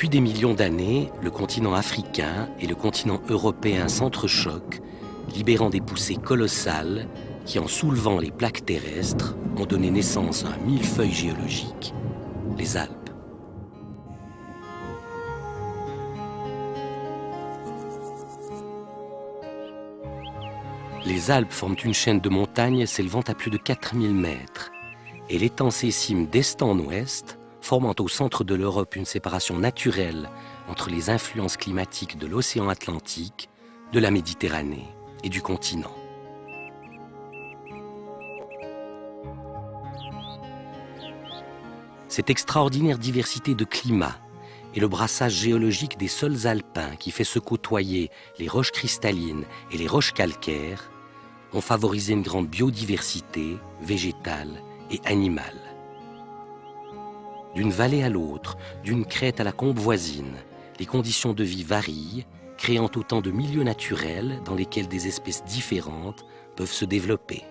Depuis des millions d'années, le continent africain et le continent européen s'entrechoquent, libérant des poussées colossales qui, en soulevant les plaques terrestres, ont donné naissance à un millefeuille géologique, les Alpes. Les Alpes forment une chaîne de montagnes s'élevant à plus de 4000 mètres et l'étend ses cimes d'est en ouest, formant au centre de l'Europe une séparation naturelle entre les influences climatiques de l'océan Atlantique, de la Méditerranée et du continent. Cette extraordinaire diversité de climats et le brassage géologique des sols alpins qui fait se côtoyer les roches cristallines et les roches calcaires ont favorisé une grande biodiversité végétale et animale. D'une vallée à l'autre, d'une crête à la combe voisine, les conditions de vie varient, créant autant de milieux naturels dans lesquels des espèces différentes peuvent se développer.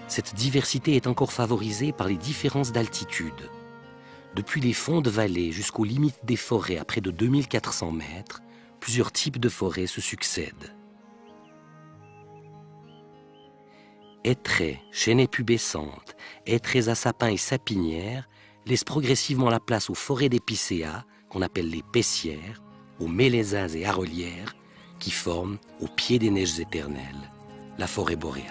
Cette diversité est encore favorisée par les différences d'altitude. Depuis les fonds de vallée jusqu'aux limites des forêts à près de 2400 mètres, plusieurs types de forêts se succèdent. Hêtraies, chênaies pubescentes, hêtraies à sapins et sapinières laissent progressivement la place aux forêts d'épicéas, qu'on appelle les pessières, aux mélésins et arolières, qui forment, au pied des neiges éternelles, la forêt boréale.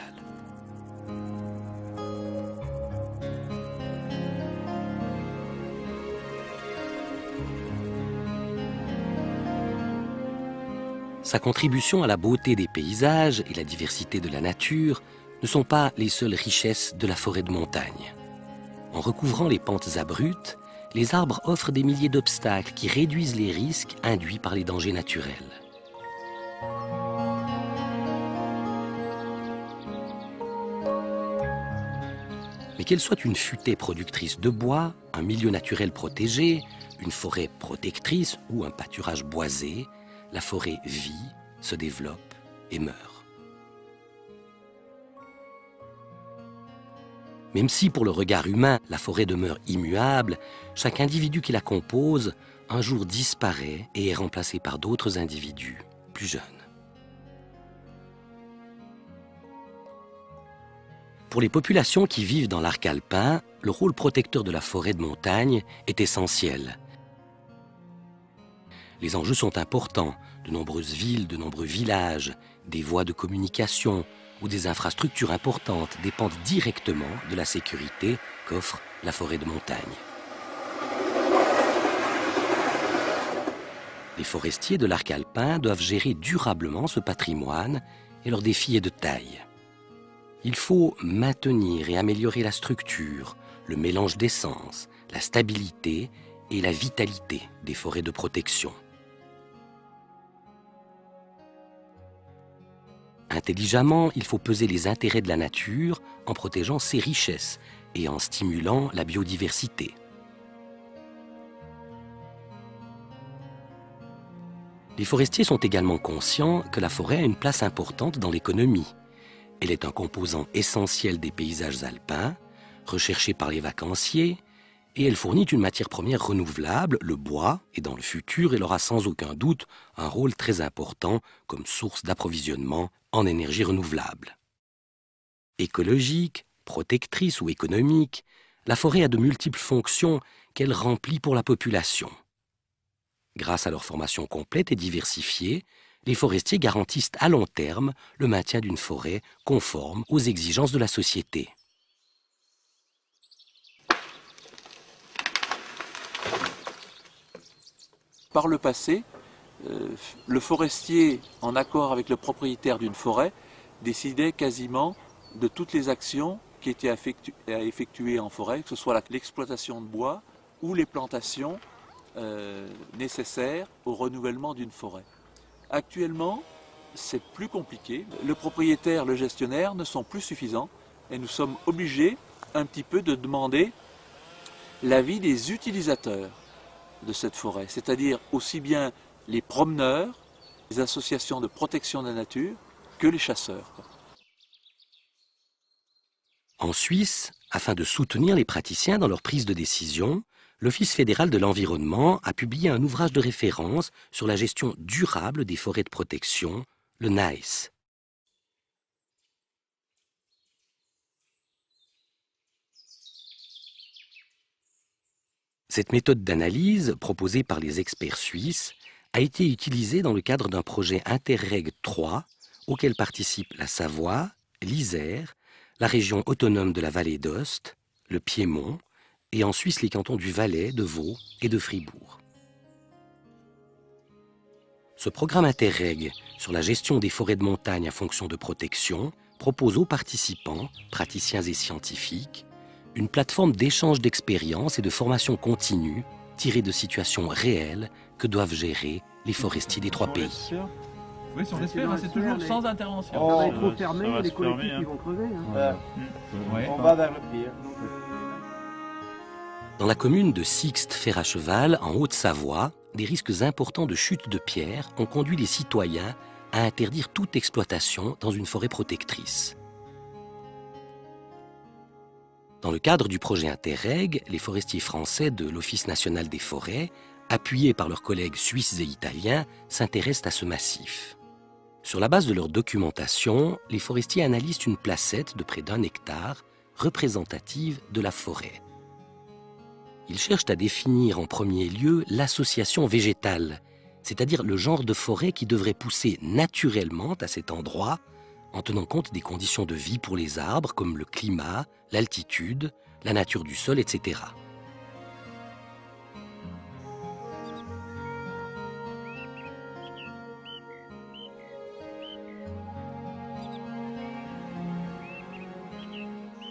Sa contribution à la beauté des paysages et la diversité de la nature ne sont pas les seules richesses de la forêt de montagne. En recouvrant les pentes abruptes, les arbres offrent des milliers d'obstacles qui réduisent les risques induits par les dangers naturels. Mais qu'elle soit une futaie productrice de bois, un milieu naturel protégé, une forêt protectrice ou un pâturage boisé, la forêt vit, se développe et meurt. Même si pour le regard humain, la forêt demeure immuable, chaque individu qui la compose, un jour disparaît et est remplacé par d'autres individus plus jeunes. Pour les populations qui vivent dans l'arc alpin, le rôle protecteur de la forêt de montagne est essentiel. Les enjeux sont importants. De nombreuses villes, de nombreux villages, des voies de communication ou des infrastructures importantes dépendent directement de la sécurité qu'offre la forêt de montagne. Les forestiers de l'arc alpin doivent gérer durablement ce patrimoine et leur défi est de taille. Il faut maintenir et améliorer la structure, le mélange d'essences, la stabilité et la vitalité des forêts de protection. Intelligemment, il faut peser les intérêts de la nature en protégeant ses richesses et en stimulant la biodiversité. Les forestiers sont également conscients que la forêt a une place importante dans l'économie. Elle est un composant essentiel des paysages alpins, recherché par les vacanciers, et elle fournit une matière première renouvelable, le bois, et dans le futur, elle aura sans aucun doute un rôle très important comme source d'approvisionnement en énergie renouvelable. Écologique, protectrice ou économique, la forêt a de multiples fonctions qu'elle remplit pour la population. Grâce à leur formation complète et diversifiée, les forestiers garantissent à long terme le maintien d'une forêt conforme aux exigences de la société. Par le passé, le forestier, en accord avec le propriétaire d'une forêt, décidait quasiment de toutes les actions qui étaient à effectuer en forêt, que ce soit l'exploitation de bois ou les plantations nécessaires au renouvellement d'une forêt. Actuellement, c'est plus compliqué. Le propriétaire, le gestionnaire ne sont plus suffisants et nous sommes obligés un petit peu de demander l'avis des utilisateurs de cette forêt, c'est-à-dire aussi bien les promeneurs, les associations de protection de la nature, que les chasseurs. En Suisse, afin de soutenir les praticiens dans leur prise de décision, l'Office fédéral de l'environnement a publié un ouvrage de référence sur la gestion durable des forêts de protection, le NICE. Cette méthode d'analyse, proposée par les experts suisses, a été utilisée dans le cadre d'un projet Interreg 3, auquel participent la Savoie, l'Isère, la région autonome de la vallée d'Ost, le Piémont, et en Suisse les cantons du Valais, de Vaud et de Fribourg. Ce programme Interreg sur la gestion des forêts de montagne à fonction de protection propose aux participants, praticiens et scientifiques, une plateforme d'échange d'expériences et de formation continue tirée de situations réelles que doivent gérer les forestiers des 3 pays. Oui, si on l'espère, c'est toujours sans intervention. Ça va être trop fermé, les collectifs ils vont crever. Hein. Ouais. On va vers le pire. Dans la commune de Sixte-Fer-à-Cheval, en Haute-Savoie, des risques importants de chute de pierres ont conduit les citoyens à interdire toute exploitation dans une forêt protectrice. Dans le cadre du projet Interreg, les forestiers français de l'Office national des forêts, appuyés par leurs collègues suisses et italiens, s'intéressent à ce massif. Sur la base de leur documentation, les forestiers analysent une placette de près d'1 hectare, représentative de la forêt. Ils cherchent à définir en premier lieu l'association végétale, c'est-à-dire le genre de forêt qui devrait pousser naturellement à cet endroit, en tenant compte des conditions de vie pour les arbres comme le climat, l'altitude, la nature du sol, etc.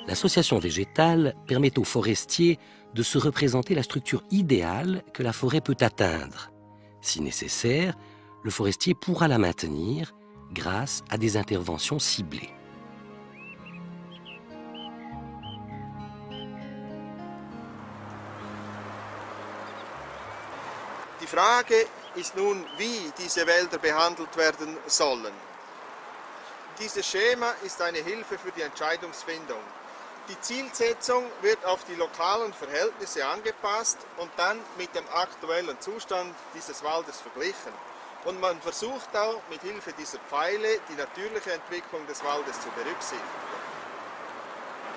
L'association végétale permet aux forestiers de se représenter la structure idéale que la forêt peut atteindre. Si nécessaire, le forestier pourra la maintenir grâce à des interventions ciblées. Die Frage ist nun, wie diese Wälder behandelt werden sollen. Dieses Schema ist eine Hilfe für die Entscheidungsfindung. Die Zielsetzung wird auf die lokalen Verhältnisse angepasst und dann mit dem aktuellen Zustand dieses Waldes verglichen. Und man versucht auch mit Hilfe dieser Pfeile die natürliche Entwicklung des Waldes zu berücksichtigen.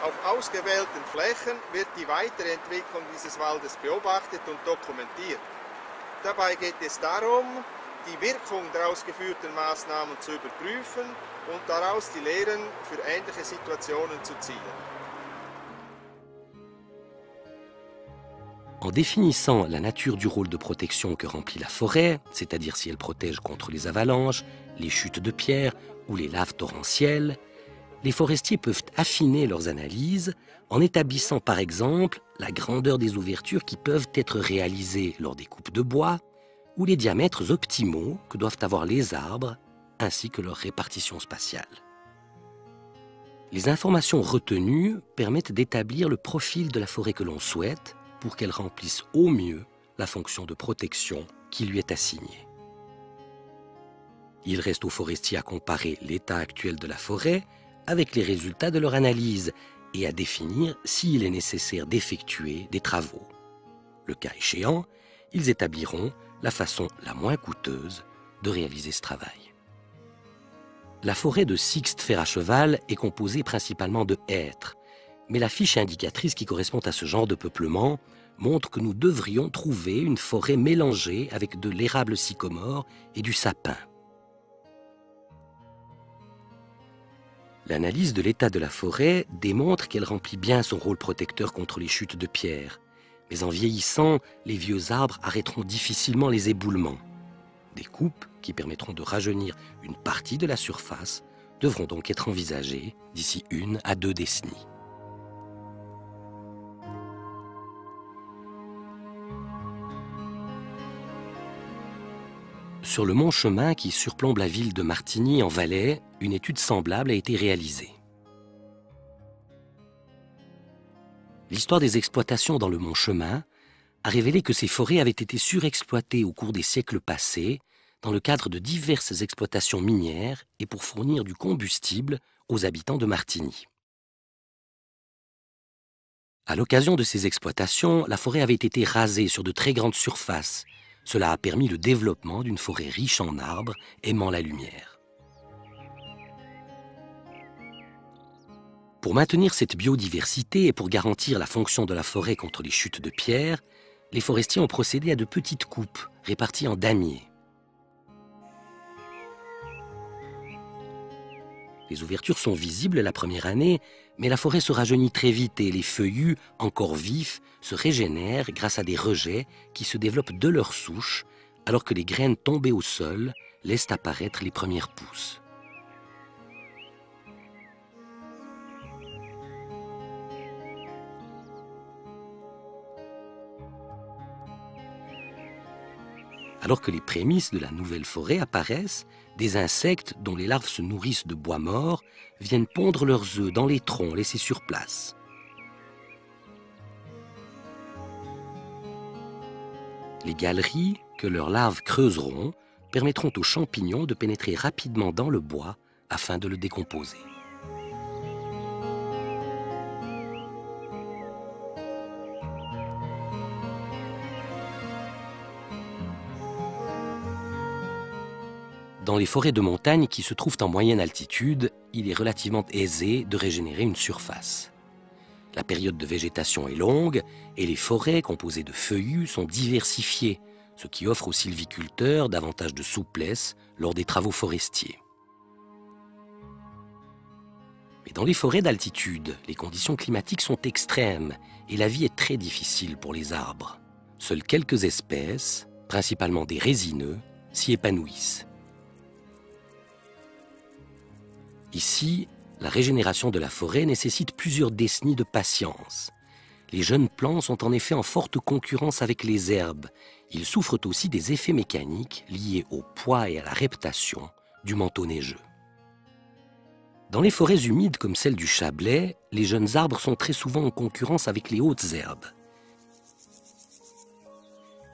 Auf ausgewählten Flächen wird die weitere Entwicklung dieses Waldes beobachtet und dokumentiert. Dabei geht es darum, die Wirkung der ausgeführten Maßnahmen zu überprüfen und daraus die Lehren für ähnliche Situationen zu ziehen. En définissant la nature du rôle de protection que remplit la forêt, c'est-à-dire si elle protège contre les avalanches, les chutes de pierres ou les laves torrentielles, les forestiers peuvent affiner leurs analyses en établissant par exemple la grandeur des ouvertures qui peuvent être réalisées lors des coupes de bois ou les diamètres optimaux que doivent avoir les arbres ainsi que leur répartition spatiale. Les informations retenues permettent d'établir le profil de la forêt que l'on souhaite pour qu'elle remplisse au mieux la fonction de protection qui lui est assignée. Il reste aux forestiers à comparer l'état actuel de la forêt avec les résultats de leur analyse et à définir s'il est nécessaire d'effectuer des travaux. Le cas échéant, ils établiront la façon la moins coûteuse de réaliser ce travail. La forêt de Sixte-Fer-à-Cheval est composée principalement de hêtres, mais la fiche indicatrice qui correspond à ce genre de peuplement montre que nous devrions trouver une forêt mélangée avec de l'érable sycomore et du sapin. L'analyse de l'état de la forêt démontre qu'elle remplit bien son rôle protecteur contre les chutes de pierre, mais en vieillissant, les vieux arbres arrêteront difficilement les éboulements. Des coupes qui permettront de rajeunir une partie de la surface devront donc être envisagées d'ici 1 à 2 décennies. Sur le mont Chemin qui surplombe la ville de Martigny en Valais, une étude semblable a été réalisée. L'histoire des exploitations dans le mont Chemin a révélé que ces forêts avaient été surexploitées au cours des siècles passés dans le cadre de diverses exploitations minières et pour fournir du combustible aux habitants de Martigny. À l'occasion de ces exploitations, la forêt avait été rasée sur de très grandes surfaces. Cela a permis le développement d'une forêt riche en arbres, aimant la lumière. Pour maintenir cette biodiversité et pour garantir la fonction de la forêt contre les chutes de pierre, les forestiers ont procédé à de petites coupes réparties en damiers. Les ouvertures sont visibles la première année, mais la forêt se rajeunit très vite et les feuillus, encore vifs, se régénèrent grâce à des rejets qui se développent de leur souche, alors que les graines tombées au sol laissent apparaître les premières pousses. Alors que les prémices de la nouvelle forêt apparaissent, des insectes dont les larves se nourrissent de bois mort viennent pondre leurs œufs dans les troncs laissés sur place. Les galeries que leurs larves creuseront permettront aux champignons de pénétrer rapidement dans le bois afin de le décomposer. Dans les forêts de montagne qui se trouvent en moyenne altitude, il est relativement aisé de régénérer une surface. La période de végétation est longue et les forêts composées de feuillus sont diversifiées, ce qui offre aux sylviculteurs davantage de souplesse lors des travaux forestiers. Mais dans les forêts d'altitude, les conditions climatiques sont extrêmes et la vie est très difficile pour les arbres. Seules quelques espèces, principalement des résineux, s'y épanouissent. Ici, la régénération de la forêt nécessite plusieurs décennies de patience. Les jeunes plants sont en effet en forte concurrence avec les herbes. Ils souffrent aussi des effets mécaniques liés au poids et à la reptation du manteau neigeux. Dans les forêts humides comme celle du Chablais, les jeunes arbres sont très souvent en concurrence avec les hautes herbes.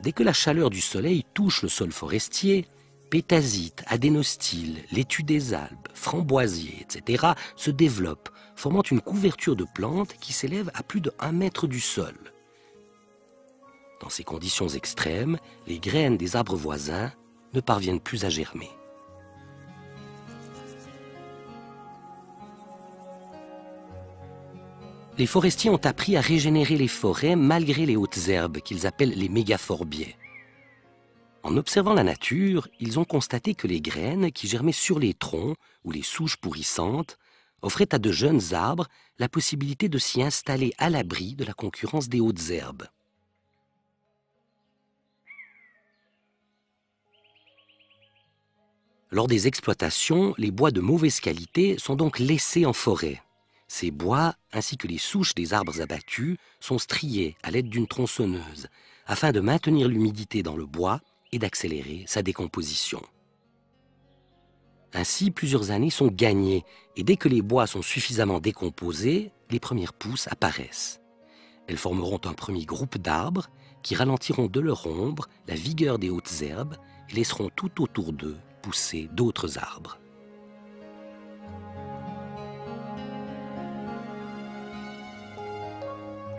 Dès que la chaleur du soleil touche le sol forestier, pétasite, adénostyle, laitue des Alpes, framboisier, etc. se développent, formant une couverture de plantes qui s'élève à plus de 1 mètre du sol. Dans ces conditions extrêmes, les graines des arbres voisins ne parviennent plus à germer. Les forestiers ont appris à régénérer les forêts malgré les hautes herbes qu'ils appellent les mégaforbiers. En observant la nature, ils ont constaté que les graines qui germaient sur les troncs ou les souches pourrissantes offraient à de jeunes arbres la possibilité de s'y installer à l'abri de la concurrence des hautes herbes. Lors des exploitations, les bois de mauvaise qualité sont donc laissés en forêt. Ces bois, ainsi que les souches des arbres abattus, sont striés à l'aide d'une tronçonneuse afin de maintenir l'humidité dans le bois et d'accélérer sa décomposition. Ainsi, plusieurs années sont gagnées et dès que les bois sont suffisamment décomposés, les premières pousses apparaissent. Elles formeront un premier groupe d'arbres qui ralentiront de leur ombre la vigueur des hautes herbes et laisseront tout autour d'eux pousser d'autres arbres.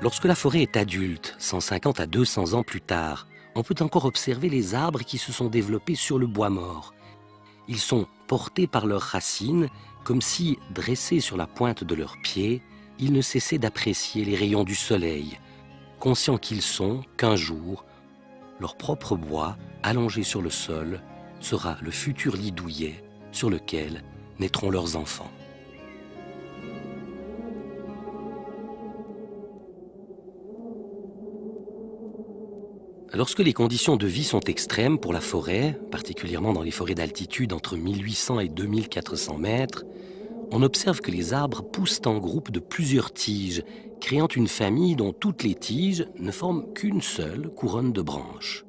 Lorsque la forêt est adulte, 150 à 200 ans plus tard, on peut encore observer les arbres qui se sont développés sur le bois mort. Ils sont portés par leurs racines, comme si, dressés sur la pointe de leurs pieds, ils ne cessaient d'apprécier les rayons du soleil, conscients qu'ils sont qu'un jour, leur propre bois, allongé sur le sol, sera le futur lit douillet sur lequel naîtront leurs enfants. Lorsque les conditions de vie sont extrêmes pour la forêt, particulièrement dans les forêts d'altitude entre 1800 et 2400 mètres, on observe que les arbres poussent en groupe de plusieurs tiges, créant une famille dont toutes les tiges ne forment qu'une seule couronne de branches.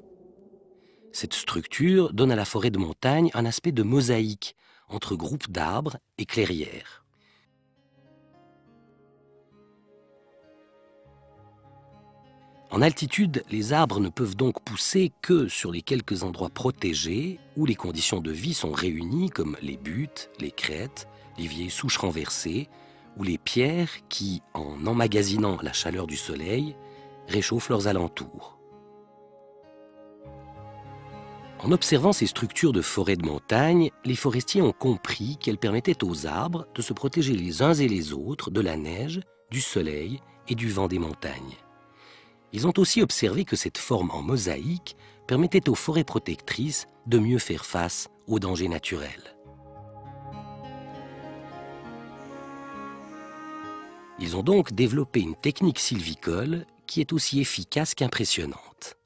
Cette structure donne à la forêt de montagne un aspect de mosaïque entre groupes d'arbres et clairières. En altitude, les arbres ne peuvent donc pousser que sur les quelques endroits protégés où les conditions de vie sont réunies, comme les buttes, les crêtes, les vieilles souches renversées ou les pierres qui, en emmagasinant la chaleur du soleil, réchauffent leurs alentours. En observant ces structures de forêts de montagne, les forestiers ont compris qu'elles permettaient aux arbres de se protéger les uns et les autres de la neige, du soleil et du vent des montagnes. Ils ont aussi observé que cette forme en mosaïque permettait aux forêts protectrices de mieux faire face aux dangers naturels. Ils ont donc développé une technique sylvicole qui est aussi efficace qu'impressionnante.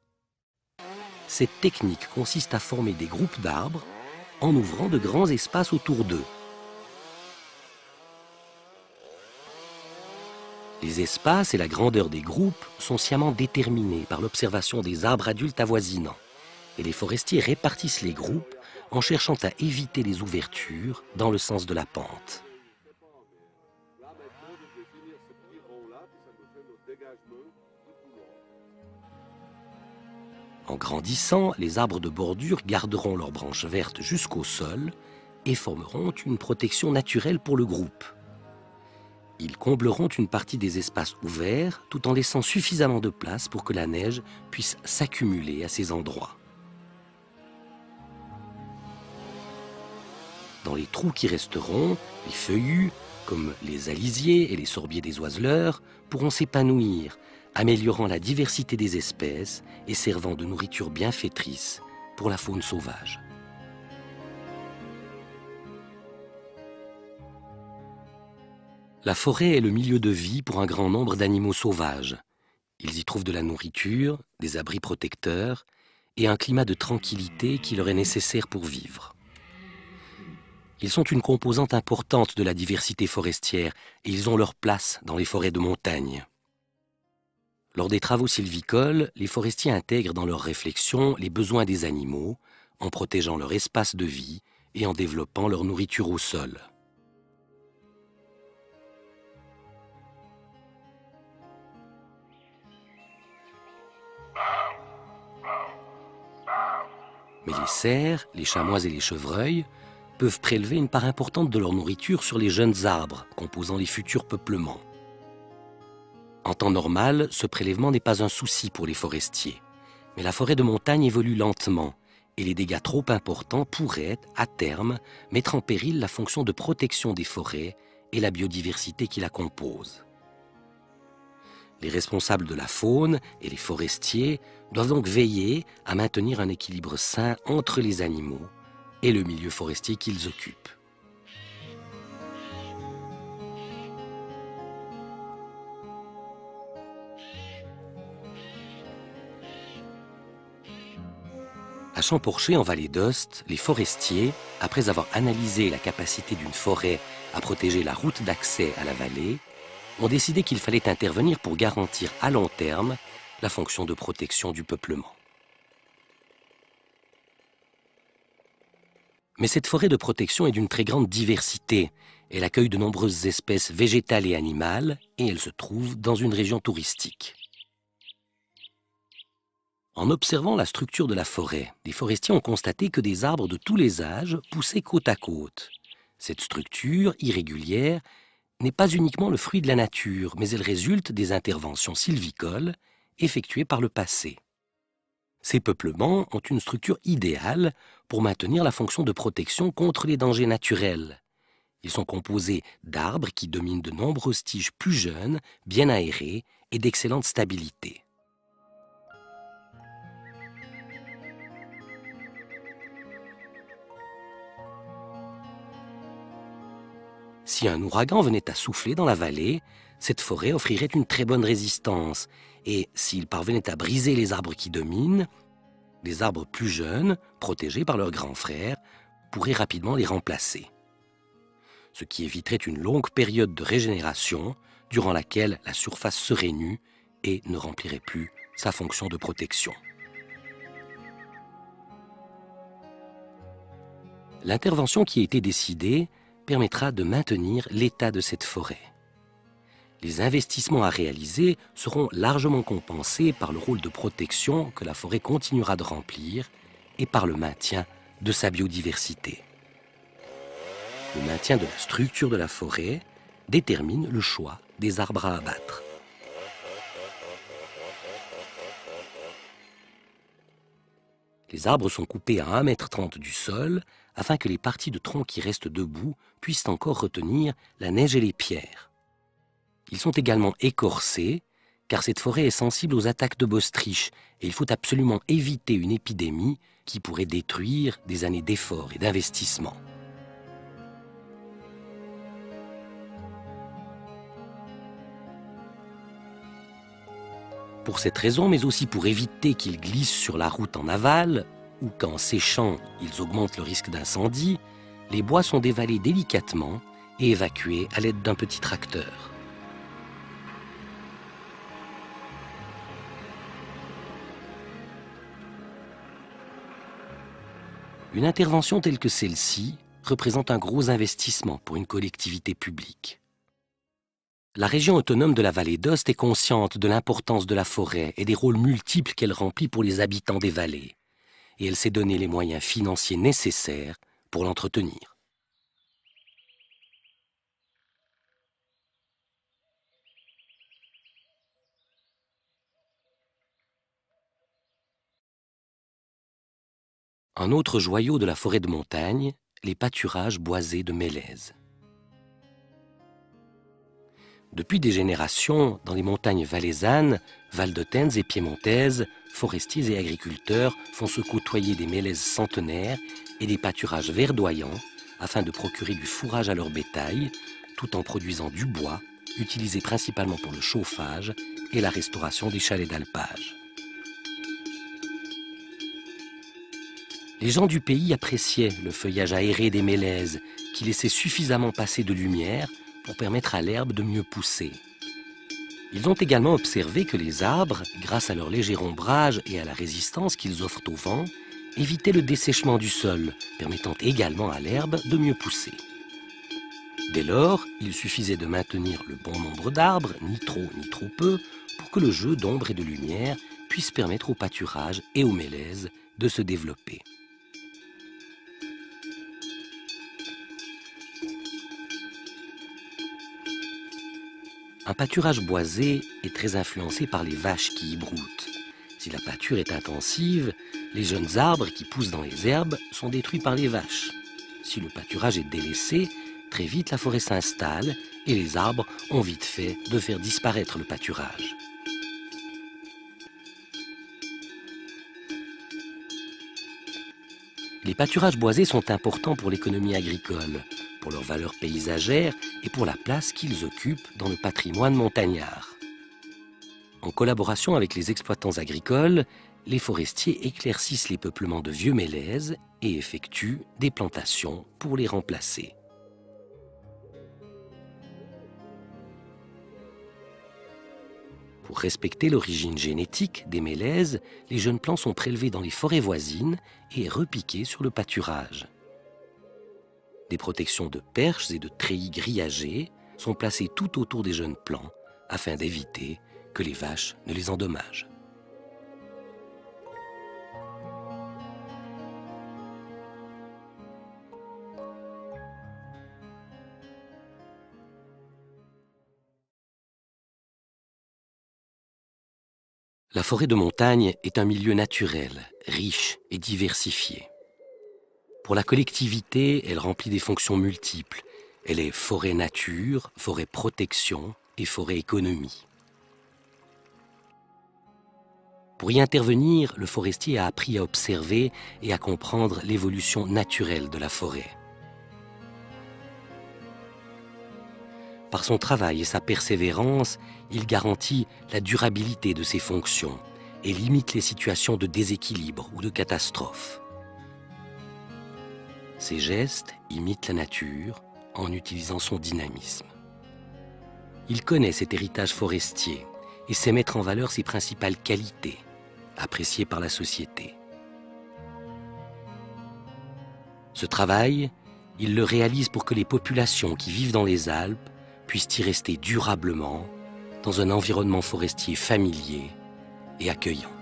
Cette technique consiste à former des groupes d'arbres en ouvrant de grands espaces autour d'eux. Les espaces et la grandeur des groupes sont sciemment déterminés par l'observation des arbres adultes avoisinants, et les forestiers répartissent les groupes en cherchant à éviter les ouvertures dans le sens de la pente. En grandissant, les arbres de bordure garderont leurs branches vertes jusqu'au sol et formeront une protection naturelle pour le groupe. Ils combleront une partie des espaces ouverts tout en laissant suffisamment de place pour que la neige puisse s'accumuler à ces endroits. Dans les trous qui resteront, les feuillus, comme les alisiers et les sorbiers des oiseleurs, pourront s'épanouir, améliorant la diversité des espèces et servant de nourriture bienfaitrice pour la faune sauvage. La forêt est le milieu de vie pour un grand nombre d'animaux sauvages. Ils y trouvent de la nourriture, des abris protecteurs et un climat de tranquillité qui leur est nécessaire pour vivre. Ils sont une composante importante de la diversité forestière et ils ont leur place dans les forêts de montagne. Lors des travaux sylvicoles, les forestiers intègrent dans leurs réflexions les besoins des animaux en protégeant leur espace de vie et en développant leur nourriture au sol. Mais les cerfs, les chamois et les chevreuils peuvent prélever une part importante de leur nourriture sur les jeunes arbres composant les futurs peuplements. En temps normal, ce prélèvement n'est pas un souci pour les forestiers. Mais la forêt de montagne évolue lentement et les dégâts trop importants pourraient, à terme, mettre en péril la fonction de protection des forêts et la biodiversité qui la compose. Les responsables de la faune et les forestiers doivent donc veiller à maintenir un équilibre sain entre les animaux et le milieu forestier qu'ils occupent. À Champorcher, en vallée d'Ost, les forestiers, après avoir analysé la capacité d'une forêt à protéger la route d'accès à la vallée, ont décidé qu'il fallait intervenir pour garantir à long terme la fonction de protection du peuplement. Mais cette forêt de protection est d'une très grande diversité. Elle accueille de nombreuses espèces végétales et animales et elle se trouve dans une région touristique. En observant la structure de la forêt, les forestiers ont constaté que des arbres de tous les âges poussaient côte à côte. Cette structure irrégulière n'est pas uniquement le fruit de la nature, mais elle résulte des interventions sylvicoles effectuées par le passé. Ces peuplements ont une structure idéale pour maintenir la fonction de protection contre les dangers naturels. Ils sont composés d'arbres qui dominent de nombreuses tiges plus jeunes, bien aérées et d'excellente stabilité. Si un ouragan venait à souffler dans la vallée, cette forêt offrirait une très bonne résistance. Et s'il parvenait à briser les arbres qui dominent, les arbres plus jeunes, protégés par leurs grands frères, pourraient rapidement les remplacer. Ce qui éviterait une longue période de régénération durant laquelle la surface serait nue et ne remplirait plus sa fonction de protection. L'intervention qui a été décidée permettra de maintenir l'état de cette forêt. Les investissements à réaliser seront largement compensés par le rôle de protection que la forêt continuera de remplir et par le maintien de sa biodiversité. Le maintien de la structure de la forêt détermine le choix des arbres à abattre. Les arbres sont coupés à 1,30 m du sol afin que les parties de tronc qui restent debout puissent encore retenir la neige et les pierres. Ils sont également écorcés car cette forêt est sensible aux attaques de bostриche et il faut absolument éviter une épidémie qui pourrait détruire des années d'efforts et d'investissement. Pour cette raison, mais aussi pour éviter qu'ils glissent sur la route en aval, ou qu'en séchant, ils augmentent le risque d'incendie, les bois sont dévalés délicatement et évacués à l'aide d'un petit tracteur. Une intervention telle que celle-ci représente un gros investissement pour une collectivité publique. La région autonome de la vallée d'Ost est consciente de l'importance de la forêt et des rôles multiples qu'elle remplit pour les habitants des vallées, et elle s'est donné les moyens financiers nécessaires pour l'entretenir. Un autre joyau de la forêt de montagne, les pâturages boisés de mélèzes. Depuis des générations, dans les montagnes valaisannes, valdôtaines et piémontaises, forestiers et agriculteurs font se côtoyer des mélèzes centenaires et des pâturages verdoyants afin de procurer du fourrage à leur bétail, tout en produisant du bois, utilisé principalement pour le chauffage et la restauration des chalets d'alpage. Les gens du pays appréciaient le feuillage aéré des mélèzes qui laissait suffisamment passer de lumière pour permettre à l'herbe de mieux pousser. Ils ont également observé que les arbres, grâce à leur léger ombrage et à la résistance qu'ils offrent au vent, évitaient le dessèchement du sol, permettant également à l'herbe de mieux pousser. Dès lors, il suffisait de maintenir le bon nombre d'arbres, ni trop ni trop peu, pour que le jeu d'ombre et de lumière puisse permettre au pâturage et aux mélèzes de se développer. Un pâturage boisé est très influencé par les vaches qui y broutent. Si la pâture est intensive, les jeunes arbres qui poussent dans les herbes sont détruits par les vaches. Si le pâturage est délaissé, très vite la forêt s'installe et les arbres ont vite fait de faire disparaître le pâturage. Les pâturages boisés sont importants pour l'économie agricole, pour leur valeur paysagère et pour la place qu'ils occupent dans le patrimoine montagnard. En collaboration avec les exploitants agricoles, les forestiers éclaircissent les peuplements de vieux mélèzes et effectuent des plantations pour les remplacer. Pour respecter l'origine génétique des mélèzes, les jeunes plants sont prélevés dans les forêts voisines et repiqués sur le pâturage. Des protections de perches et de treillis grillagés sont placées tout autour des jeunes plants afin d'éviter que les vaches ne les endommagent. La forêt de montagne est un milieu naturel, riche et diversifié. Pour la collectivité, elle remplit des fonctions multiples. Elle est forêt nature, forêt protection et forêt économie. Pour y intervenir, le forestier a appris à observer et à comprendre l'évolution naturelle de la forêt. Par son travail et sa persévérance, il garantit la durabilité de ses fonctions et limite les situations de déséquilibre ou de catastrophe. Ses gestes imitent la nature en utilisant son dynamisme. Il connaît cet héritage forestier et sait mettre en valeur ses principales qualités, appréciées par la société. Ce travail, il le réalise pour que les populations qui vivent dans les Alpes puissent y rester durablement dans un environnement forestier familier et accueillant.